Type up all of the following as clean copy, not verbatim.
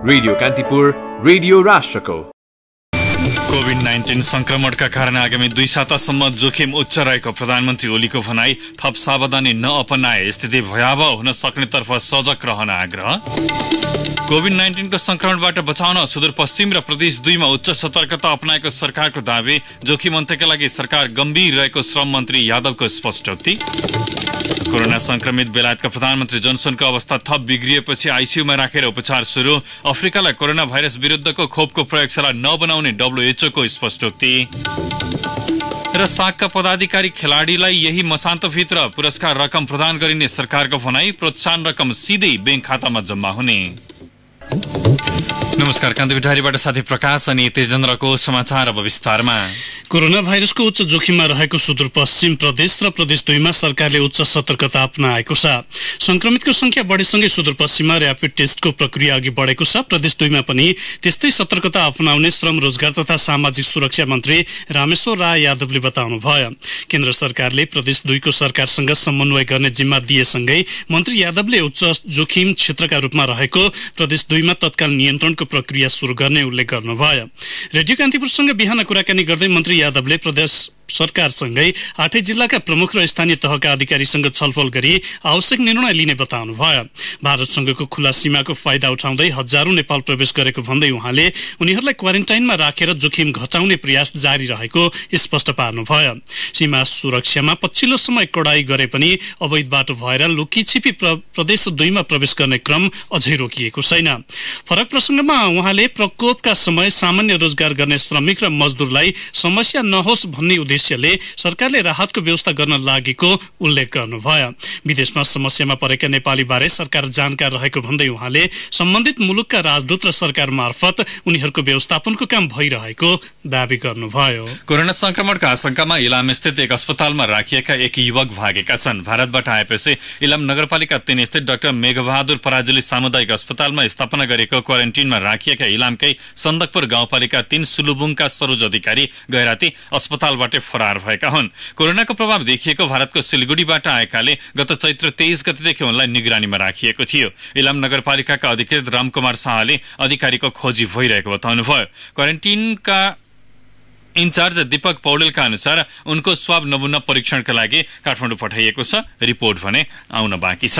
Radio Kantipur, radio राष्ट्रको। COVID-19 संक्रमणका कारण आगामी 2 सातासम्म जोखिम उच्च रहेको प्रधानमन्त्री ओलीको भनाई। थप सावधानी नअपनाए स्थिति भयावह हुन सक्नेतर्फ सजग रहन आग्रह। कोभिड-19 को संक्रमणबाट बचाउन सुदूरपश्चिम र प्रदेश 2 मा उच्च सतर्कता अपनाएको सरकारको दावी। जोखिम अन्त्यका लागि सरकार गम्भीर रहेको श्रम मन्त्री यादवको स्पष्टोक्ति। कोरोना संक्रमित बेलायतका प्रधानमन्त्री जोन्सनको अवस्था थप बिग्रिएपछि आइसियुमा राखेर उपचार सुरु। अफ्रिकालाई कोरोना भाइरस विरुद्धको खोपको प्रयोगशाला नबनाउने WHO को स्पष्टोक्ति। र सागका पदाधिकारी खेलाडीलाई यही मसान्तभित्र पुरस्कार रकम प्रदान गरिने सरकारको भनाई। प्रोत्साहन रकम सिधै बैंक खातामा जम्मा हुने। नमस्कार, कान्तिपुर डायरीबाट साथी प्रकाश अनि तेजेन्द्रको समाचार अब विस्तारमा। कोरोना भाइरसको उच्च जोखिममा रहेको सुदूरपश्चिम प्रदेश र प्रदेश 2 मा सरकारले उच्च सतर्कता अपनाएको छ। संक्रमितको संख्या बढेसँगै सुदूरपश्चिममा र्यापिड टेस्टको प्रक्रिया अघि बढेको छ। प्रदेश 2 मा पनि त्यस्तै सतर्कता अपनाउने श्रम रोजगार तथा सामाजिक सुरक्षा मन्त्री रामेश्वर राय यादवले बताउनुभयो। केन्द्र सरकारले प्रदेश 2 को सरकारसँग समन्वय गर्ने जिम्मा दिएसँगै मन्त्री यादवले उच्च जोखिम क्षेत्रका रूपमा रहेको प्रदेश 2 मा तत्काल नियन्त्रणको प्रक्रिया सुरु गर्ने उल्लेख गर्नुभयो। रेडियो कान्तिपुरसँग बिहान कुराकानी गर्दै मन्त्री यादवले प्रदेश सरकारसँगै 8 जिल्लाका प्रमुख र स्थानीय तहका अधिकारीसँग छलफल गरी आवश्यक निर्णय लिने बताउनुभयो। भारतसँगको खुला सीमाको फाइदा उठाउँदै हजारौं नेपाल प्रवेश गरेको भन्दै उहाँले उनीहरूलाई क्वारेन्टाइनमा राखेर जोखिम घटाउने प्रयास जारी रहेको स्पष्ट पार्नुभयो। सीमा सुरक्षामा पछिल्लो समय कडाई गरे पनि अवैध बाटो भएर लुकीछिपी प्रदेश 2 मा प्रवेश गर्ने क्रम अझै रोकिएको छैन। फरक प्रसंगमा उहाँले प्रकोपका समय सामान्य रोजगार गर्ने श्रमिक र मजदुरलाई समस्या नहोस् भन्ने उद्देश्यले सरकारले राहतको व्यवस्था गर्न लागेको उल्लेख गर्नुभयो। विदेशमा समस्यामा परेका नेपाली बारे सरकार जानकार रहेको भन्दै उहाँले सम्बन्धित मुलुकका राजदूत र सरकार मार्फत उनीहरूको व्यवस्थापनको काम भइरहेको दावी गर्नुभयो। कोरोना संक्रमणका आशंकामा इलाम स्थित एक अस्पतालमा राखिएका एक युवक भागेका छन्। भारतबाट आएपछि इलाम नगरपालिका 3 स्थित डाक्टर मेघबहादुर पराजुली सामुदायिक अस्पतालमा स्थापना गरेको क्वारेन्टिनमा राखिएका इलामकै सन्दकपुर गाउँपालिका 3 सुलुबुङका सरोज अधिकारी गैराती अस्पतालबाट फरार भएका हुन्। कोरोनाको प्रभाव देखिएको भारतको सिलगुडीबाट आएकाले गत चैत्र 23 गतेदेखि उनलाई निगरानीमा राखिएको थियो। इलाम नगरपालिकाका अधिकृत रामकुमार शाहले अधिकारीको खोजी भइरहेको बताउनुभयो। क्वारेन्टिनका इन्चार्ज दीपक पौडेलका अनुसार उनको स्वाब नमूना परीक्षणका लागि काठमाडौँ पठाइएको छ। रिपोर्ट भने आउन बाँकी छ।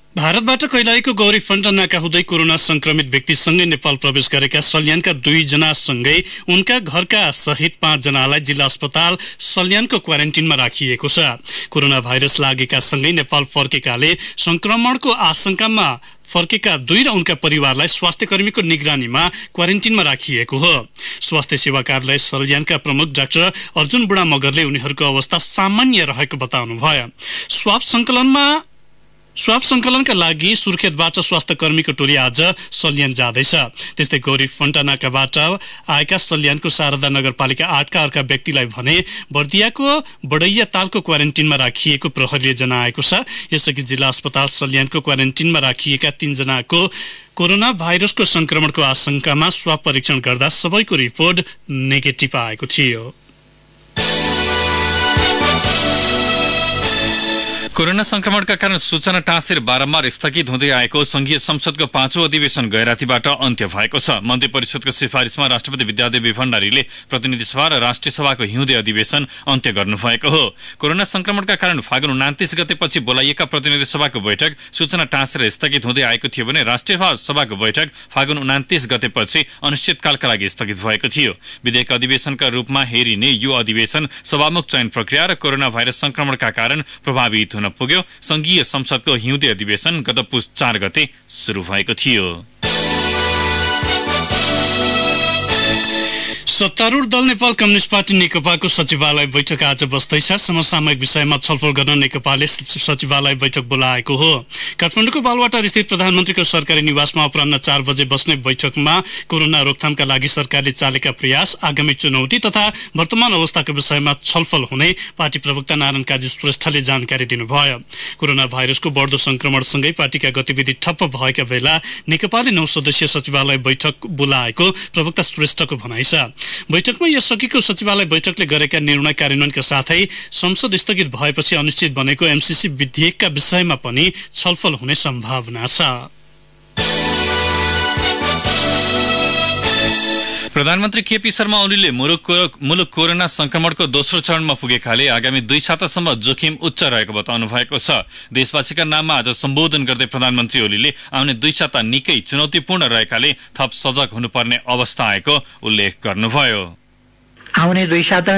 भारतबाट कैलालीको गौरी फन्टा नाका हुँदै कोरोना संक्रमित व्यक्तिसँगै नेपाल प्रवेश गरेका सल्यानका 2 जनासँगै उनका घरका सहित 5 जनालाई जिल्ला अस्पताल सल्यानको क्वारेन्टिनमा राखिएको छ। कोरोना भाइरस लागेका सँगै नेपाल फर्केकाले संक्रमणको आशंकामा फर्केका 2 र उनका परिवारलाई स्वास्थ्य कर्मीको निगरानीमा क्वारेन्टिनमा राखिएको हो। स्वास्थ्य सेवा कार्यालय सल्यानका प्रमुख डाक्टर अर्जुन बुढा मगरले उनीहरूको अवस्था सामान्य रहेको बताउनुभयो। स्वाब संकलनका लागि सुर्खेतबाट स्वास्थ्य कर्मीको टोली आज सल्यान जाँदैछ। त्यस्तै गौरी फन्टानाकाबाट आएका सल्यानको शारदा नगरपालिका 8 का अर्का व्यक्तिलाई भने बर्दियाको बडैया तालको क्वारेन्टिनमा राखिएको प्रहरीले जनाएको छ। यसअघि जिल्ला अस्पताल सल्यानको क्वारेन्टिनमा राखिएका 3 जनाको कोरोना भाइरसको संक्रमणको आशंकामा स्वाब परीक्षण गर्दा सबैको रिपोर्ट नेगेटिभ आएको थियो। कोरोना संक्रमणका कारण सूचना टाँसेर बारम्बार स्थगित हुँदै आएको संघीय संसदको 5औं अधिवेशन गैरातीबाट अन्त्य भएको छ। मन्त्री परिषदको सिफारिसमा राष्ट्रपति विद्यादेवी भण्डारीले प्रतिनिधि सभा र राष्ट्रिय सभाको हिउँदे अधिवेशन अन्त्य गर्नुभएको हो। कोरोना संक्रमणका कारण फागुन 29 गतेपछि बोलाइएका प्रतिनिधि सभाको बैठक सूचना टाँसेर स्थगित हुँदै आएको थियो भने राष्ट्रिय सभाको बैठक फागुन 29 गतेपछि अनिश्चितकालका लागि स्थगित भएको थियो। विधेयक अधिवेशनका रूपमा हेरिने यो अधिवेशन सभामुख चयन प्रक्रिया र कोरोना भाइरस संक्रमणका कारण प्रभावित हुन पुग्यो। संघीय संसदको हिउँदे अधिवेशन गत पुस 4 गते सुरु भएको थियो। सत्तारूढ दल नेपाल कम्युनिस्ट पार्टी नेकपाको सचिवालय बैठक आज बस्दैछ। समसामयिक विषयमा छलफल गर्न नेकपाले सचिवालय बैठक बोलाएको हो। काठमाडौँको बालवाटार स्थित प्रधानमन्त्रीको सरकारी निवासमा अपराह्न 4 बजे बस्ने बैठकमा कोरोना रोकथामका लागि सरकारले चालेका प्रयास, आगामी चुनौती तथा वर्तमान अवस्थाको विषयमा छलफल हुने पार्टी प्रवक्ता नारायण काजी श्रेष्ठले जानकारी दिनुभयो। कोरोना भाइरसको बढ्दो संक्रमणसँगै पार्टीका गतिविधि ठप्प भएका बेला नेकपाले 9 सदस्यीय सचिवालय बैठक बोलाएको प्रवक्ता श्रेष्ठको भनाइ छ। बैठकमा यसअघिको सचिवालय बैठकले गरेका निर्णय कार्यान्वयनका साथै संसद स्थगित भएपछि अनिश्चित बनेको एमसीसी विधेयकका विषयमा पनि छलफल हुने सम्भावना छ। प्रधानमन्त्री केपी शर्मा ओलीले मुलुक कोरोना संक्रमणको दोस्रो चरणमा पुगेकाले आगामी 2 सातासम्म जोखिम उच्च रहेको बताउनु भएको छ। देशवासीका नाममा आज सम्बोधन गर्दै प्रधानमन्त्री ओलीले आउने 2 साता निकै चुनौतीपूर्ण रहेकाले थप सजग हुनुपर्ने अवस्था आएको उल्लेख गर्नुभयो। आउने 2 साता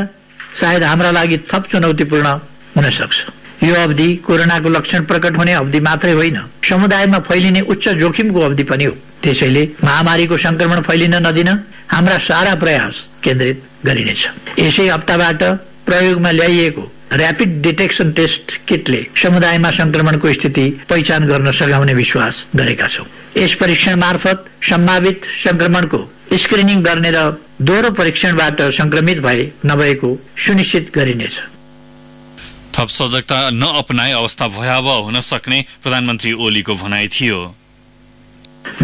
सायद हाम्रा लागि थप चुनौतीपूर्ण हुन सक्छ। यो अवधि कोरोनाको लक्षण प्रकट हुने अवधि मात्रै होइन, समुदायमा फैलिने उच्च जोखिमको अवधि पनि हो। त्यसैले महामारीको संक्रमण फैलिन नदिन हाम्रा सारा प्रयास केन्द्रित गरिनेछ। यसै हप्ताबाट प्रयोगमा ल्याइएको र्यापिड डिटेक्सन टेस्ट किटले समुदायमा संक्रमणको स्थिति पहिचान गर्न सघाउने विश्वास गरेका छौं। यस परीक्षण मार्फत सम्भावित संक्रमणको स्क्रिनिङ गर्ने र दोहोरो परीक्षणबाट संक्रमित भए नभएको सुनिश्चित गरिनेछ। थप सजगता नअपनाए अवस्था भयावह हुन सक्ने प्रधानमन्त्री ओलीको भनाइ थियो।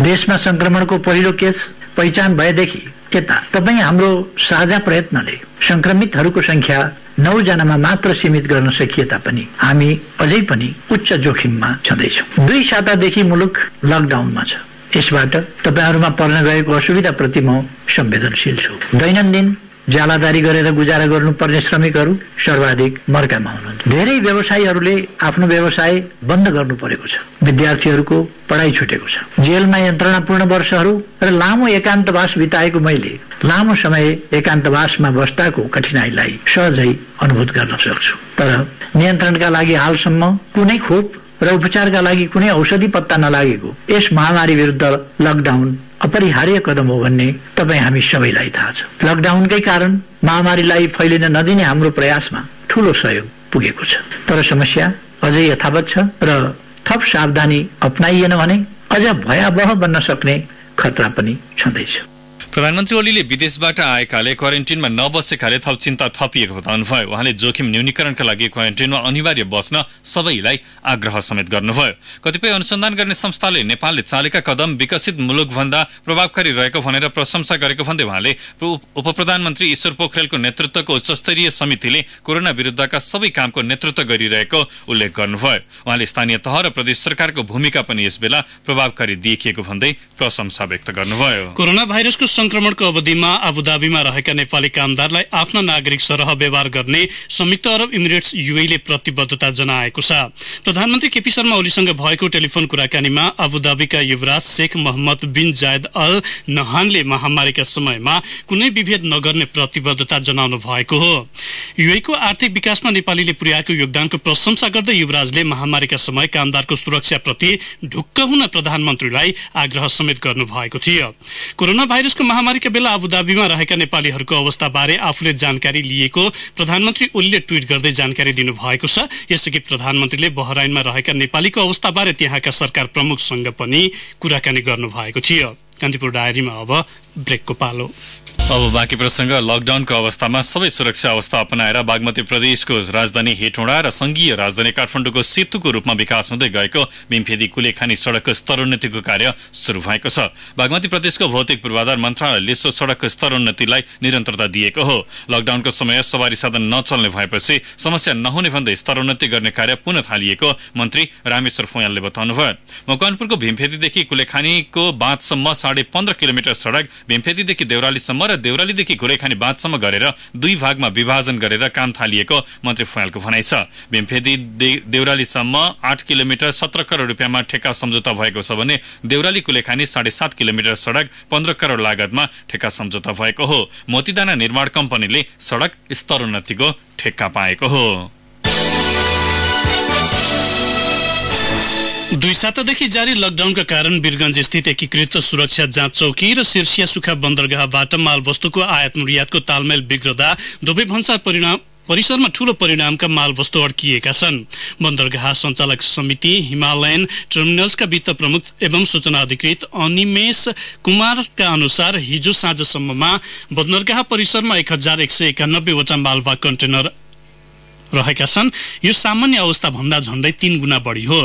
देशमा संक्रमणको पहिलो केस पहिचान भएदेखि यता तपाईँ हाम्रो साझा प्रयत्नले संक्रमितहरूको संख्या 9 जनामा मात्र सीमित गर्न सकिए तापनि हामी अझै पनि उच्च जोखिममा छँदैछौँ। 2 सातादेखि मुलुक लकडाउनमा छ। यसबाट तपाईहरूमा पर्न गएको असुविधाप्रति म संवेदनशील छु। दैनन्दिन ज्यालादारी गरेर गुजारा गर्नुपर्ने श्रमिकहरू सर्वाधिक मर्कामा हुनुहुन्छ। धेरै व्यवसायीहरूले आफ्नो व्यवसाय बन्द गर्नु परेको छ। विद्यार्थीहरूको पढाइ छुटेको छ। जेलमा यन्त्रणापूर्ण वर्षहरू र लामो एकान्तवास बिताएको मैले लामो समय एकान्तवासमा बस्दाको कठिनाइलाई सहजै अनुभूत गर्न सक्छु। तर नियन्त्रणका लागि हालसम्म कुनै खोप र उपचारका लागि कुनै औषधि पत्ता नलागेको यस महामारी विरुद्ध लकडाउन अपरिहार्य कदम हो भन्ने तपाईँ हामी सबैलाई थाहा छ। लकडाउनकै कारण महामारीलाई फैलिन नदिने हाम्रो प्रयासमा ठूलो सहयोग पुगेको छ। तर समस्या अझै यथावत छ र थप सावधानी अपनाइएन भने अझ भयावह बन्न सक्ने खतरा पनि छँदैछ। प्रधानमन्त्री ओलीले विदेशबाट आएकाले क्वारेन्टिनमा नबसेकाले थप चिन्ता थपिएको बताउनुभयो। उहाँले जोखिम न्यूनीकरणका लागि क्वारेन्टिनमा अनिवार्य बस्न सबैलाई आग्रह समेत गर्नुभयो। कतिपय अनुसन्धान गर्ने संस्थाले नेपालले चालेका कदम विकसित मुलुकभन्दा प्रभावकारी रहेको भनेर प्रशंसा गरेको भन्दै उहाँले उपप्रधानमन्त्री ईश्वर पोखरेलको नेतृत्वको उच्चस्तरीय समितिले कोरोना विरुद्धका सबै कामको नेतृत्व गरिरहेको उल्लेख गर्नुभयो। उहाँले स्थानीय तह र प्रदेश सरकारको भूमिका पनि यसबेला प्रभावकारी देखिएको भन्दै प्रशंसा व्यक्त गर्नुभयो। कोरोना भाइरसको संक्रमणको अवधिमा आबुधाबीमा रहेका नेपाली कामदारलाई आफ्ना नागरिक सरह व्यवहार गर्ने संयुक्त अरब इमिरेट्स युएईले प्रतिबद्धता जनाएको छ। प्रधानमन्त्री केपी शर्मा ओलीसँग भएको टेलिफोन कुराकानीमा आबुधाबीका युवराज शेख मोहम्मद बिन जायद अल नहानले महामारीका समयमा कुनै विभेद नगर्ने प्रतिबद्धता जनाउनु भएको हो। युएईको आर्थिक विकासमा नेपालीले पुर्याएको योगदानको प्रशंसा गर्दै युवराजले महामारीका समय कामदारको सुरक्षाप्रति ढुक्क हुन प्रधानमन्त्रीलाई आग्रह समेत गर्नु भएको थियो। कोरोना भाइरसको महामारीका बेला आबुधाबीमा रहेका नेपालीहरूको अवस्थाबारे आफूले जानकारी लिएको प्रधानमन्त्री ओलीले ट्वीट गर्दै जानकारी दिनुभएको छ। यसअघि प्रधानमन्त्रीले बहराइनमा रहेका नेपालीको अवस्थाबारे त्यहाँका सरकार प्रमुखसँग पनि कुराकानी गर्नुभएको थियो। कान्तिपुर डायरीमा अब ब्रेकको पालो। अब बाँकी प्रसंग। लकडाउनको अवस्थामा सबै सुरक्षा अवस्था अपनाएर बागमती प्रदेशको राजधानी हेटौँडा र संघीय राजधानी काठमाडौँको सेतुको रूपमा विकास हुँदै गएको भीमफेदी कुलेखानी सडकको स्तरोन्नतिको कार्य सुरु भएको छ। बागमती प्रदेशको भौतिक पूर्वाधार मन्त्रालयले सो सडकको स्तरोन्नतिलाई निरन्तरता दिएको हो। लकडाउनको समय सवारी साधन नचल्ने भएपछि समस्या नहुने भन्दै स्तरोन्नति गर्ने कार्य पुनः थालिएको मन्त्री रामेश्वर फोयालले बताउनुभयो। मकवानपुरको भीमफेदीदेखि कुलेखानीको बाँधसम्म 15.5 किलोमिटर सडक भीमफेदीदेखि देउरालीसम्म र देउरालीदेखि कुलेखानी बाँधसम्म गरेर 2 भागमा विभाजन गरेर काम थालिएको मन्त्री फोयालको भनाइ छ। भीमफेदी देउरालीसम्म 8 किलोमिटर 17 करोड रुपियाँमा ठेक्का सम्झौता भएको छ भने देउराली कुलेखानी 7.5 किलोमिटर सडक 15 करोड लागतमा ठेक्का सम्झौता भएको हो। मोतीदाना निर्माण कम्पनीले सडक स्तरोन्नतिको ठेक्का पाएको हो। 2 सातादेखि जारी लकडाउनका कारण वीरगञ्ज स्थित एकीकृत सुरक्षा जाँच चौकी र सिर्सिया सुखा बन्दरगाहबाट मालवस्तुको आयात निर्यातको तालमेल बिग्रदा दुवै भन्सार परिसरमा ठूलो परिणामका मालवस्तु अड्किएका छन्। बन्दरगाह सञ्चालक समिति हिमालयन टर्मिनल्सका वित्त प्रमुख एवं सूचना अधिकृत अनिमेश कुमारका अनुसार हिजो साँझसम्ममा बन्दरगाह परिसरमा 1191 वटा मालवाहक कन्टेनर रहेका छन्। यो सामान्य अवस्था भन्दा झण्डै 3 गुणा बढी हो।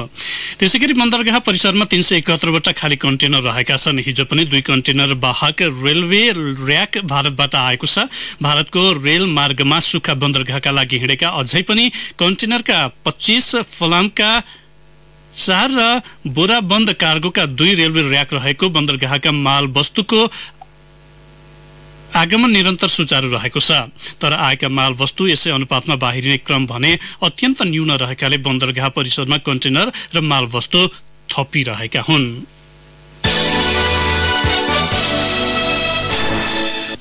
त्यसैगरी बन्दरगाह परिसरमा 371 वटा खाली कन्टेनर रहेका छन्। हिजो पनि 2 कन्टेनर वाहक रेलवे र्याक भारतबाट आएको छ। भारतको रेल मार्गमा सुखा बन्दरगाहका लागि हिँडेका अझै पनि कन्टेनरका 25 फलामका 4 र बोराबन्द कार्गोका 2 रेलवे र्याक रहेको बन्दरगाहका माल वस्तुको आगमन निरन्तर सुचारू रहेको छ, तर आएका माल वस्तु यसै अनुपातमा बाहिरिने क्रम भने अत्यन्त न्यून रहेकाले बन्दरगाह परिसरमा कन्टेनर र माल वस्तु थपिरहेका हुन्।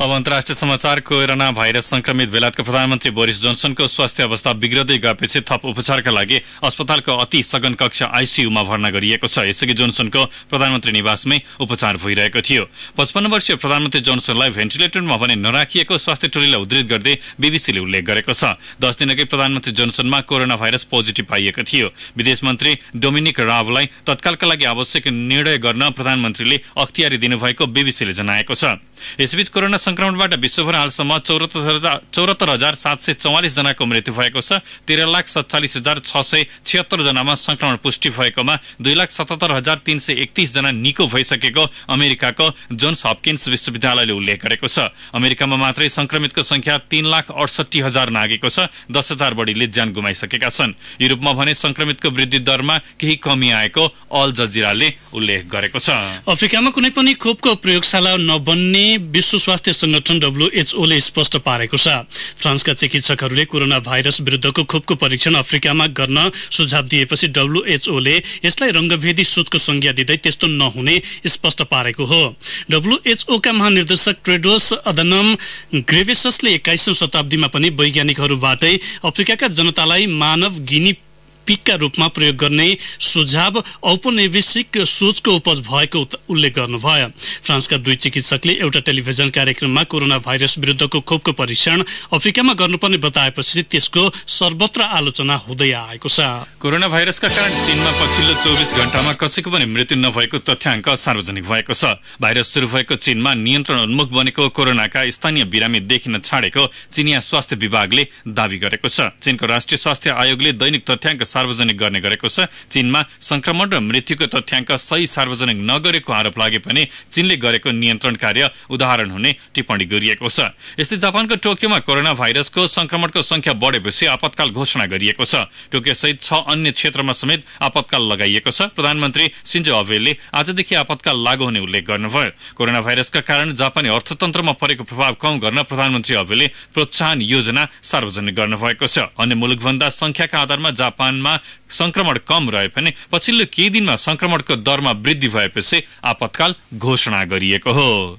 अब अन्तर्राष्ट्रिय समाचार। कोरोना भाइरस संक्रमित बेलायतका प्रधानमन्त्री बोरिस जोन्सनको स्वास्थ्य अवस्था बिग्रदै गएपछि थप उपचारका लागि अस्पतालको अति सघन कक्ष आइसियूमा भर्ना गरिएको छ। यसअघि जोन्सनको प्रधानमन्त्री निवासमै उपचार भइरहेको थियो। 55 वर्षीय प्रधानमन्त्री जोन्सनलाई भेन्टिलेटरमा भने नराखिएको स्वास्थ्य टोलीलाई उद्धृत गर्दै बीबीसीले उल्लेख गरेको छ। 10 दिनअघि प्रधानमन्त्री जोन्सनमा कोरोना भाइरस पोजिटिभ पाइएको थियो। विदेश मन्त्री डोमिनिक राबलाई तत्कालका लागि आवश्यक निर्णय गर्न प्रधानमन्त्रीले अख्तियारी दिनुभएको बीबीसीले जनाएको छ। यसबीच कोरोना संक्रमणबाट विश्वभर हालसम्म 74,744 जनाको मृत्यु भएको छ। 13,47,676 जनामा संक्रमण पुष्टि भएकोमा 2,77,331 जना निको भइसकेको अमेरिकाको जोन्स हपकिन्स विश्वविद्यालयले उल्लेख गरेको छ। अमेरिकामा मात्रै संक्रमितको संख्या 3,68,000 नागेको छ। 10,000 बढीले ज्यान गुमाइसकेका छन्। युरोपमा भने संक्रमितको वृद्धि दरमा केही कमी आएको अल जजिराले उल्लेख गरेको छ। अफ्रिकामा कुनै पनि खोपको प्रयोगशाला नबन्ने विश्व स्वास्थ्य संगठन WHO ले स्पष्ट पारेको छ। फ्रान्सका चिकित्सकहरूले कोरोना भाइरस विरुद्धको खोपको परीक्षण अफ्रिकामा गर्न सुझाव दिएपछि WHO ले यसलाई रंगभेदी सोचको संज्ञा दिँदै त्यस्तो नहुने स्पष्ट पारेको हो। WHO का महानिर्देशक टेड्रोस अधनम ग्रेबेससले 21औं शताब्दीमा पनि वैज्ञानिकहरूबाटै अफ्रिकाका जनतालाई मानव गिनी पिकका रूपमा प्रयोग गर्ने सुझाव औपनिवेशिक सोचको उपज भएको उल्लेख गर्नुभयो। फ्रान्सका 2 चिकित्सकले एउटा टेलिभिजन कार्यक्रममा कोरोना भाइरस विरुद्धको खोपको परीक्षण अफ्रिकामा गर्नुपर्ने बताएपछि त्यसको सर्वत्र आलोचना हुँदै आएको छ। कोरोना भाइरसका कारण चीनमा पछिल्लो 24 घण्टामा कसैको पनि मृत्यु नभएको तथ्याङ्क सार्वजनिक भएको छ। भाइरस सुरु भएको चीनमा नियन्त्रण उन्मुख बनेको कोरोनाका स्थानीय बिरामी देखिन छाडेको चीनिया स्वास्थ्य विभागले दावी गरेको छ। चीनको राष्ट्रिय स्वास्थ्य आयोगले दैनिक तथ्याङ्क सार्वजनिक गर्ने गरेको छ। चीनमा संक्रमण र मृत्युको तथ्याङ्क सही सार्वजनिक नगरेको आरोप लागे पनि चीनले गरेको नियन्त्रण कार्य उदाहरण हुने टिप्पणी गरिएको छ। यस्तै जापानको टोकियोमा कोरोना भाइरसको संक्रमणको संख्या बढेपछि आपतकाल घोषणा गरिएको छ। टोकियो सहित 6 अन्य क्षेत्रमा समेत आपतकाल लगाइएको छ। प्रधानमन्त्री शिन्जो अबेले आजदेखि आपतकाल लागू हुने उल्लेख गर्नुभयो। कोरोना भाइरसका कारण जापानी अर्थतन्त्रमा परेको प्रभाव कम गर्न प्रधानमन्त्री अबेले प्रोत्साहन योजना सार्वजनिक गर्नुभएको छ। अन्य मुलुकभन्दा संख्याका आधारमा जापानमा संक्रमण कम रहे पनि पछिल्लो केही दिनमा संक्रमणको दरमा वृद्धि भएपछि आपतकाल घोषणा गरिएको हो।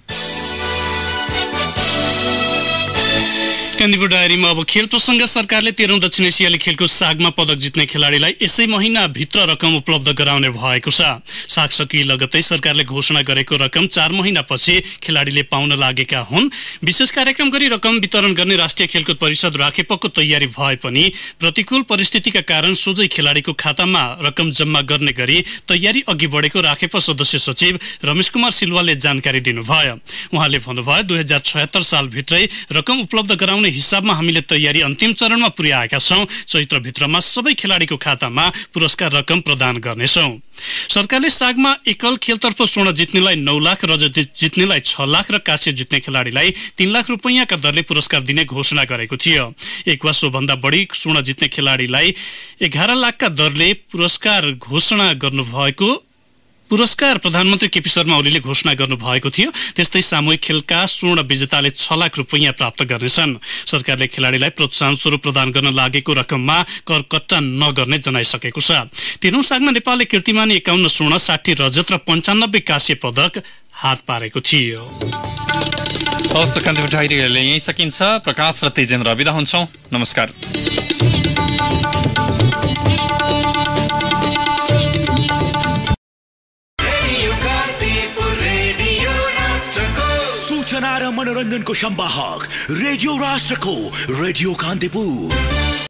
कान्तिपुर डायरीमा अब खेल प्रसंग। सरकारले 13औं दक्षिण एसियाली खेलको सागमा पदक जित्ने खेलाडीलाई यसै महिनाभित्र रकम उपलब्ध गराउने भएको छ। साग सकिए लगत्तै सरकारले घोषणा गरेको रकम 4 महिनापछि खेलाडीले पाउन लागेका हुन्। विशेष कार्यक्रम गरी रकम वितरण गर्ने राष्ट्रिय खेलकुद परिषद राखेपको तयारी भए पनि प्रतिकूल परिस्थितिका कारण सोझै खेलाडीको खातामा रकम जम्मा गर्ने गरी तयारी अघि बढेको राखेप सदस्य सचिव रमेश कुमार सिलवालले जानकारी दिनुभयो। उहाँले भन्नुभयो 2076 सालभित्रै रकम उपलब्ध गराउने हिसाबमा हामीले तयारी अन्तिम चरणमा पुर्याएका छौं। चैत्रभित्रमा सबै खेलाडीको खातामा पुरस्कार रकम प्रदान गर्नेछौं। सरकारले सागमा एकल खेलतर्फ स्वर्ण जित्नेलाई 9 लाख, रजत जित्नेलाई 6 लाख र काँस्य जित्ने खेलाडीलाई 3 लाख रुपैयाँका दरले पुरस्कार दिने घोषणा गरेको थियो। एक वा सोभन्दा बढी स्वर्ण जित्ने खेलाडीलाई 11 लाखका दरले पुरस्कार घोषणा गर्नुभएको पुरस्कार प्रधानमन्त्री केपी शर्मा ओलीले घोषणा गर्नुभएको थियो। त्यस्तै सामूहिक खेलका स्वर्ण विजेताले 6 लाख रुपैयाँ प्राप्त गर्नेछन्। सरकारले खेलाडीलाई प्रोत्साहन स्वरूप प्रदान गर्न लागेको रकममा कर कट्टा नगर्ने जनाइसकेको छ। 13औं सागमा नेपालले कीर्तिमानी 51 स्वर्ण, 60 रजत र 95 काँस्य पदक हात पारेको थियो। यही सकिन्छ। प्रकाश र तेजेन्द्र बिदा हुन्छौं। नमस्कार। सूचना र मनोरञ्जनको संवाहक रेडियो राष्ट्रको रेडियो कान्तिपुर।